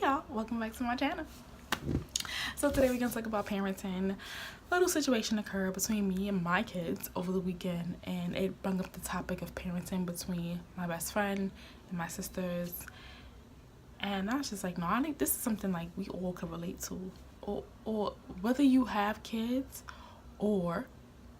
y'all, welcome back to my channel. So today we're gonna talk about parenting. A little situation occurred between me and my kids over the weekend, and it brought up the topic of parenting between my best friend and my sisters. And I was just like, no, I think this is something like we all can relate to, or whether you have kids or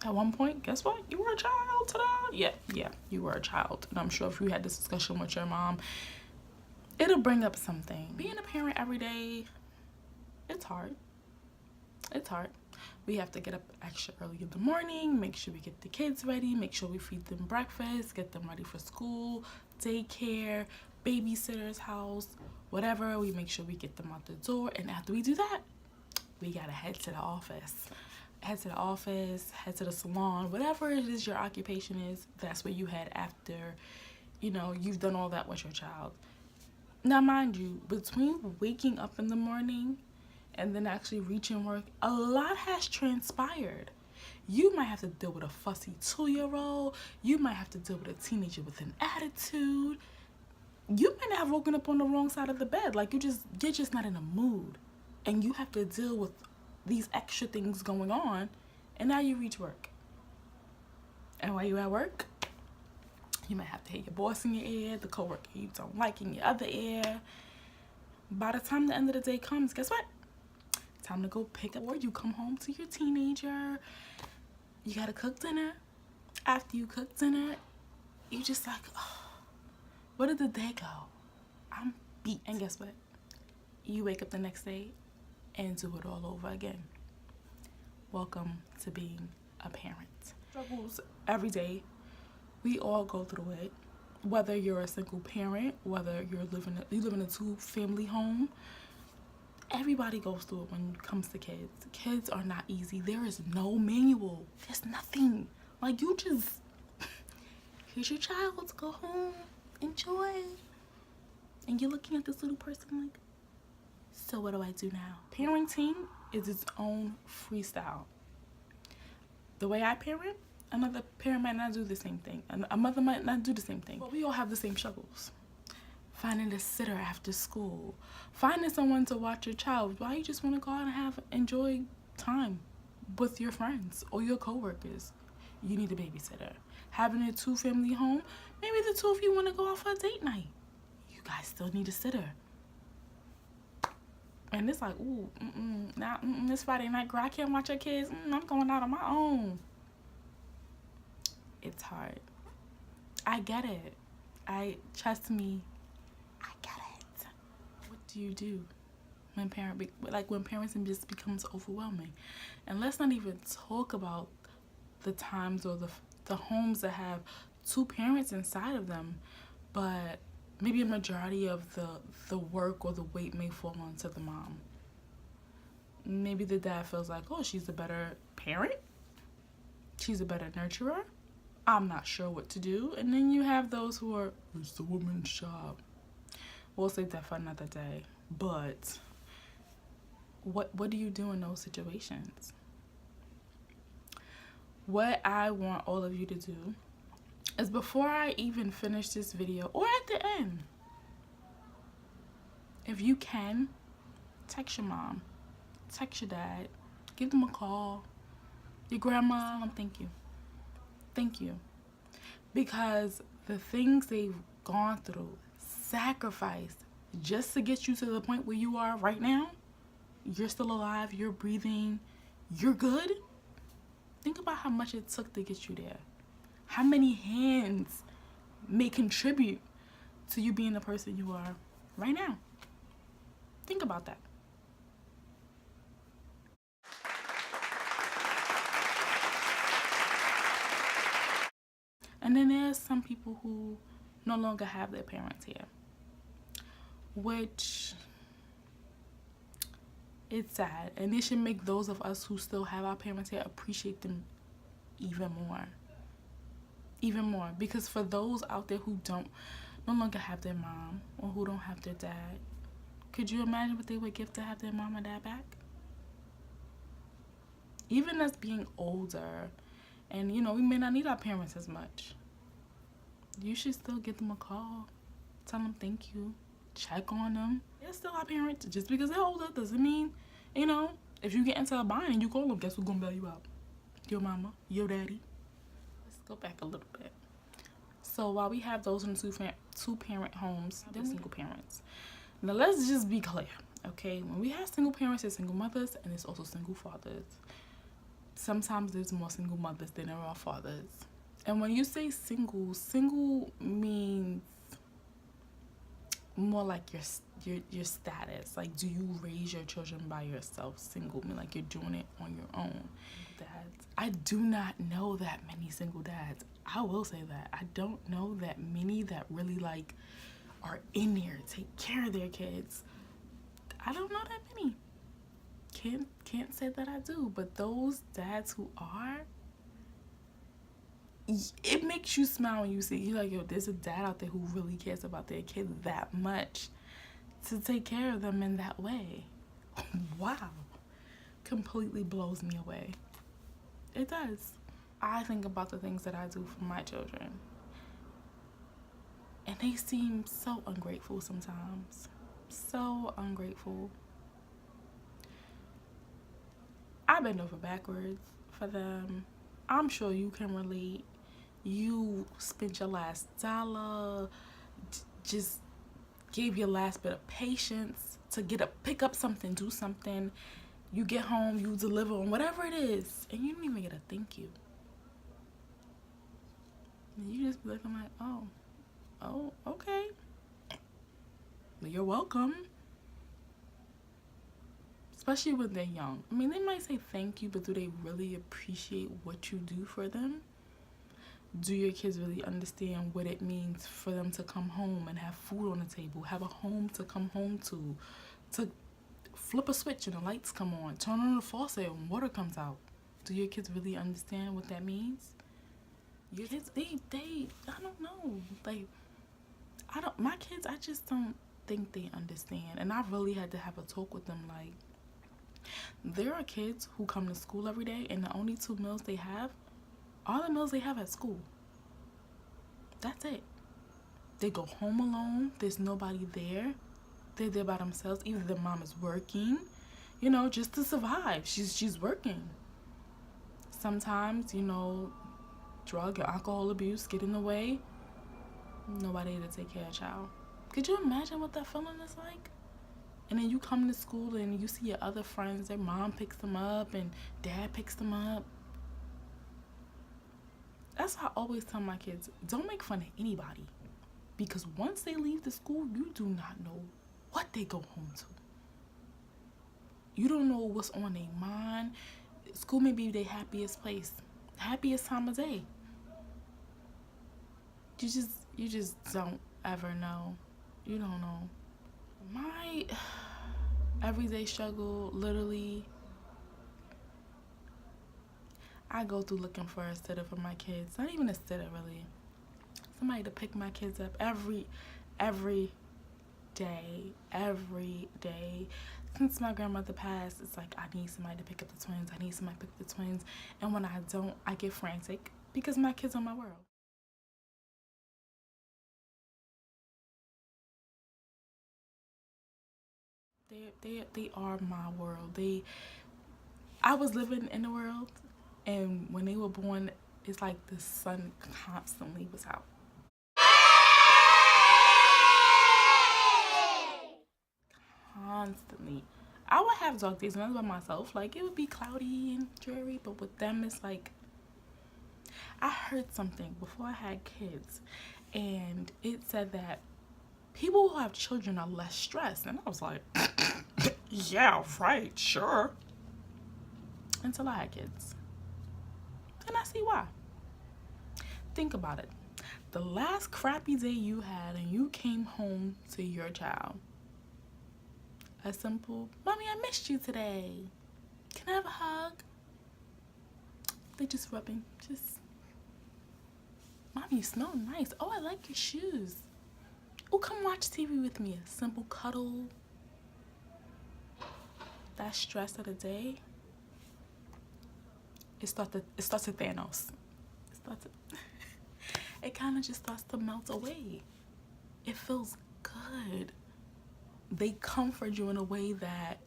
at one point, guess what, you were a child. Ta-da! Yeah, you were a child. And I'm sure if you had this discussion with your mom, it'll bring up something. Being a parent every day, it's hard. We have to get up extra early in the morning, make sure we get the kids ready, make sure we feed them breakfast, get them ready for school, daycare, babysitter's house, whatever. We make sure we get them out the door, and after we do that, we gotta head to the office. Head to the salon, whatever it is your occupation is, that's where you head after, you've done all that with your child. Now, mind you, between waking up in the morning and then actually reaching work, a lot has transpired. You might have to deal with a fussy 2-year-old. You might have to deal with a teenager with an attitude. You might not have woken up on the wrong side of the bed. Like, you're just not in a mood. And you have to deal with these extra things going on. And now you reach work. And while you're at work, you might have to hear your boss in your ear, the coworker you don't like in your other ear. By the time the end of the day comes, guess what? Time to go pick up, or you come home to your teenager. You gotta cook dinner. After you cook dinner, you just like, oh, where did the day go? I'm beat. And guess what? You wake up the next day and do it all over again. Welcome to being a parent. Struggles every day. We all go through it. Whether you're a single parent, whether you live in a 2-family home, everybody goes through it when it comes to kids. Kids are not easy. There is no manual. There's nothing. Like, you just, here's your child, go home, enjoy. And you're looking at this little person like, so what do I do now? Parenting is its own freestyle. The way I parent, another parent might not do the same thing. A mother might not do the same thing. But we all have the same struggles. Finding a sitter after school. Finding someone to watch your child. Why you just want to go out and enjoy time with your friends or your coworkers. You need a babysitter. Having a 2-family home. Maybe the two of you want to go out for a date night. You guys still need a sitter. And it's like, ooh, this Friday night, girl, I can't watch your kids. I'm going out on my own. It's hard. I get it. Trust me, I get it. What do you do when parenting just becomes overwhelming? And let's not even talk about the times or the homes that have 2 parents inside of them, but maybe a majority of the work or the weight may fall onto the mom. Maybe the dad feels like, oh, she's a better parent. She's a better nurturer. I'm not sure what to do. And then you have those who are, it's the woman's job. We'll save that for another day. But what do you do in those situations? What I want all of you to do is, before I even finish this video, or at the end, if you can, text your mom, text your dad, give them a call, your grandma, thank you. Because the things they've gone through, sacrificed, just to get you to the point where you are right now, you're still alive, you're breathing, you're good. Think about how much it took to get you there. How many hands may contribute to you being the person you are right now? Think about that. And then there's some people who no longer have their parents here, which it's sad. And it should make those of us who still have our parents here appreciate them even more. Because for those out there who no longer have their mom or who don't have their dad, could you imagine what they would give to have their mom and dad back? Even us being older, and we may not need our parents as much, you should still give them a call, tell them thank you, check on them. They're still our parents. Just because they're older doesn't mean, you know, if you get into a bind and you call them, guess who's gonna bail you out? Your mama, your daddy. Let's go back a little bit. So while we have those in two-parent homes, they're single parents. Now let's just be clear, okay? When we have single parents, there's single mothers, and there's also single fathers. Sometimes there's more single mothers than there are fathers. And when you say single, single means more like your status. Like, do you raise your children by yourself? Single mean like you're doing it on your own. Dads, I do not know that many single dads. I will say that I don't know that many that really like are in there, take care of their kids. I don't know that many. Can't say that I do, but those dads who are, it makes you smile when you see. You're like, yo, there's a dad out there who really cares about their kids that much to take care of them in that way. Wow. Completely blows me away. It does. I think about the things that I do for my children, and they seem so ungrateful sometimes. So ungrateful. I bend over backwards for them. I'm sure you can relate. You spent your last dollar, just gave your last bit of patience to pick up something, do something. You get home, you deliver on whatever it is, and you don't even get a thank you. And you just be looking like, oh, okay. You're welcome. Especially when they're young. I mean, they might say thank you, but do they really appreciate what you do for them? Do your kids really understand what it means for them to come home and have food on the table, have a home to come home to flip a switch and the lights come on, turn on the faucet and water comes out? Do your kids really understand what that means? Your kids, they I don't know. Like, my kids, I just don't think they understand. And I really had to have a talk with them. Like, there are kids who come to school every day and the only 2 meals they have are the meals they have at school. That's it. They go home alone. There's nobody there. They're there by themselves. Either their mom is working, you know, just to survive. She's working. Sometimes, you know, drug or alcohol abuse get in the way. Nobody to take care of a child. Could you imagine what that feeling is like? And then you come to school and you see your other friends, their mom picks them up and dad picks them up. That's why I always tell my kids, don't make fun of anybody. Because once they leave the school, you do not know what they go home to. You don't know what's on their mind. School may be their happiest place, happiest time of day. You just don't ever know. You don't know. My everyday struggle, literally, I go through looking for a sitter for my kids. Not even a sitter, really. Somebody to pick my kids up every day. Since my grandmother passed, it's like I need somebody to pick up the twins. And when I don't, I get frantic because my kids are my world. They are my world. I was living in the world, and when they were born, it's like the sun constantly was out. Constantly. I would have dark days when I was by myself. Like, it would be cloudy and dreary, but with them, it's like, I heard something before I had kids, and it said that people who have children are less stressed. And I was like, yeah, right, sure. Until I had kids. And I see why. Think about it. The last crappy day you had and you came home to your child. A simple, Mommy, I missed you today. Can I have a hug? They just rubbing, Mommy, you smell nice. Oh, I like your shoes. Oh, come watch TV with me. A simple cuddle. That stress of the day, it starts to Thanos. It kind of just starts to melt away. It feels good. they comfort you in a way that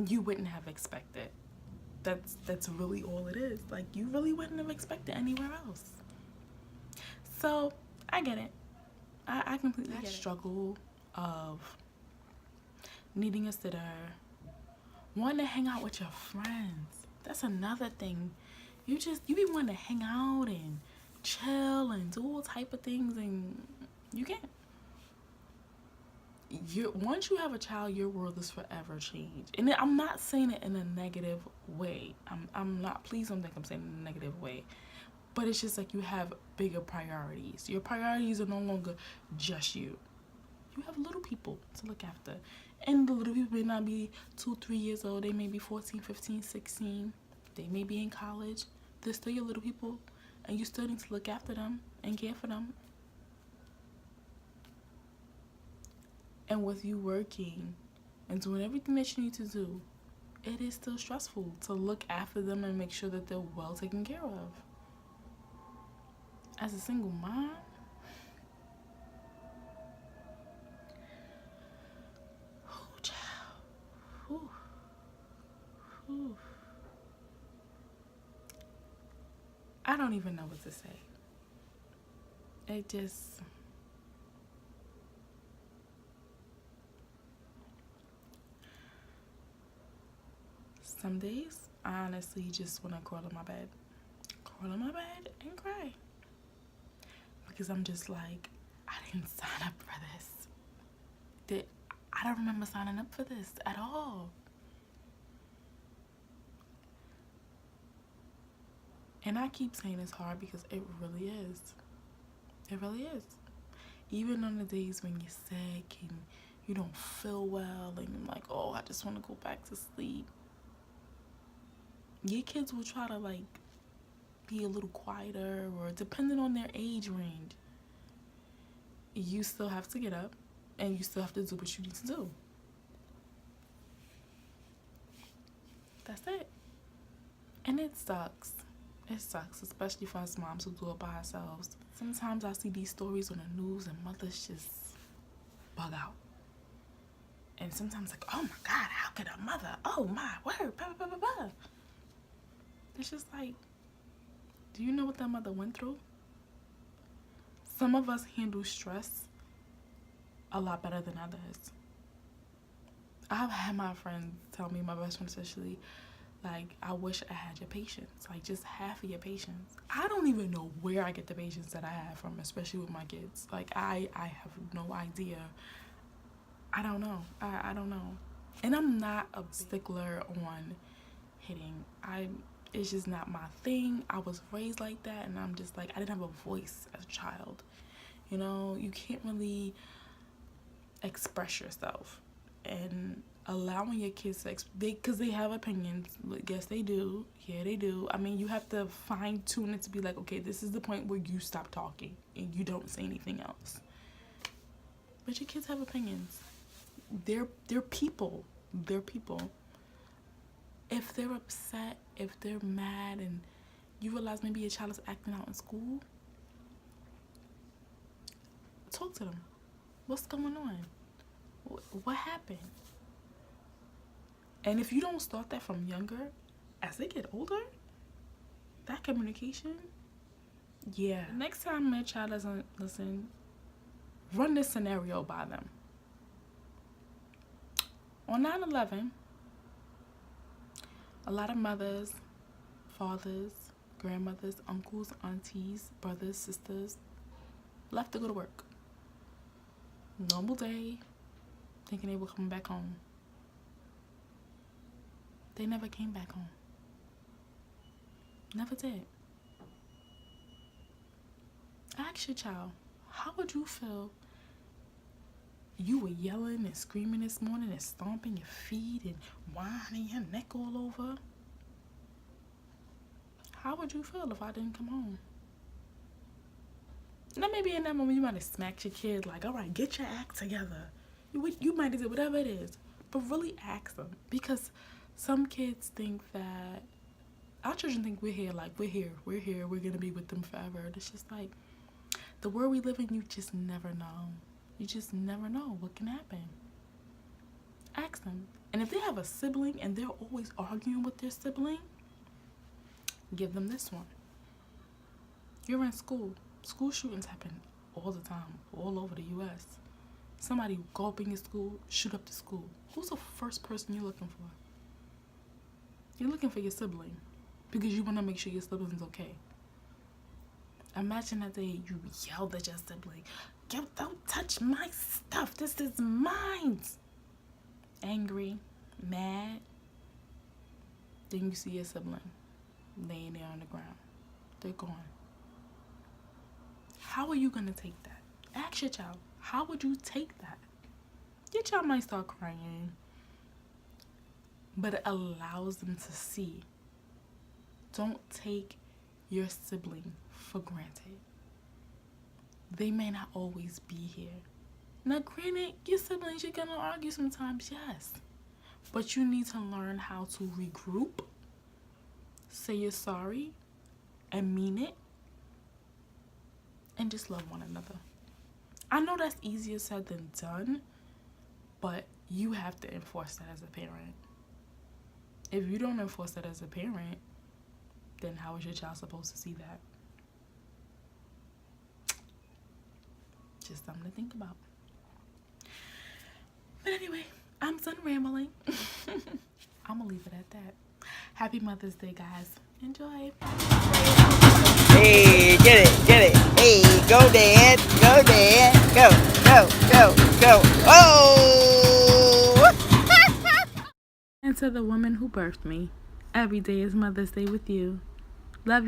you wouldn't have expected. That's really all it is. Like, you really wouldn't have expected anywhere else. So I get it. I completely get it. That struggle of needing a sitter, wanting to hang out with your friends. That's another thing. You be wanting to hang out and chill and do all type of things, and you can't. Once you have a child, your world is forever changed. And I'm not saying it in a negative way. I'm not. Please don't think I'm saying it in a negative way. But it's just like you have bigger priorities. Your priorities are no longer just you. You have little people to look after. And the little people may not be 2-3 years old. They may be 14, 15, 16. They may be in college. They're still your little people. And you still need to look after them and care for them. And with you working and doing everything that you need to do, it is still stressful to look after them and make sure that they're well taken care of. As a single mom, I don't even know what to say. It just... Some days, I honestly just want to crawl in my bed and cry. Because I'm just like, I didn't sign up for this. I don't remember signing up for this at all. And I keep saying it's hard because it really is. It really is. Even on the days when you're sick and you don't feel well and you're like, oh, I just want to go back to sleep. Your kids will try to like be a little quieter, or depending on their age range, you still have to get up and you still have to do what you need to do. That's it. And it sucks. It sucks, especially for us moms who do it by ourselves. Sometimes I see these stories on the news and mothers just bug out. And sometimes like, oh my God, how could a mother? Oh my word, blah, blah, blah, blah. It's just like, do you know what that mother went through? Some of us handle stress a lot better than others. I've had my friends tell me, my best friend especially, like, I wish I had your patience, like just half of your patience. I don't even know where I get the patience that I have from, especially with my kids. Like, I have no idea. I don't know. I don't know. And I'm not a stickler on hitting. It's just not my thing. I was raised like that, and I'm just like, I didn't have a voice as a child. You know, you can't really express yourself. And allowing your kids to because they have opinions. Yes, they do. Yeah, they do. I mean, you have to fine tune it to be like, okay, this is the point where you stop talking and you don't say anything else. But your kids have opinions. They're people. They're people. If they're upset, if they're mad, and you realize maybe your child is acting out in school, talk to them. What's going on? What happened? And if you don't start that from younger, as they get older, that communication, yeah. Next time my child doesn't listen, run this scenario by them. On 9/11, a lot of mothers, fathers, grandmothers, uncles, aunties, brothers, sisters left to go to work. Normal day, thinking they were coming back home. They never came back home. Never did. Ask your child, how would you feel? You were yelling and screaming this morning and stomping your feet and whining your neck all over. How would you feel if I didn't come home? Now maybe in that moment you might have smacked your kid like, all right, get your act together. You might have said whatever it is, but really ask them. Because some kids think that, our children think we're here, like we're here, we're gonna be with them forever. It's just like, the world we live in, you just never know. You just never know what can happen. ask them. And if they have a sibling and they're always arguing with their sibling, give them this one. You're in school. School shootings happen all the time, all over the U.S. Somebody go up in your school, shoot up the school. Who's the first person you're looking for? You're looking for your sibling because you want to make sure your sibling's okay. Imagine that day you yelled at your sibling, "Yo, don't touch my stuff. This is mine." Angry, mad. Then you see your sibling laying there on the ground. They're gone. How are you going to take that? Ask your child, how would you take that? Your child might start crying, but it allows them to see. Don't take your sibling for granted. They may not always be here. Now, granted, your siblings, you're going to argue sometimes, yes. But you need to learn how to regroup, say you're sorry, and mean it, and just love one another. I know that's easier said than done, but you have to enforce that as a parent. If you don't enforce that as a parent, then how is your child supposed to see that? Just something to think about. But anyway, I'm done rambling. I'm gonna leave it at that. Happy Mother's Day, guys. Enjoy. Hey, get it. Hey, go dad, go, go. Oh! And to the woman who birthed me, every day is Mother's Day with you. Love you.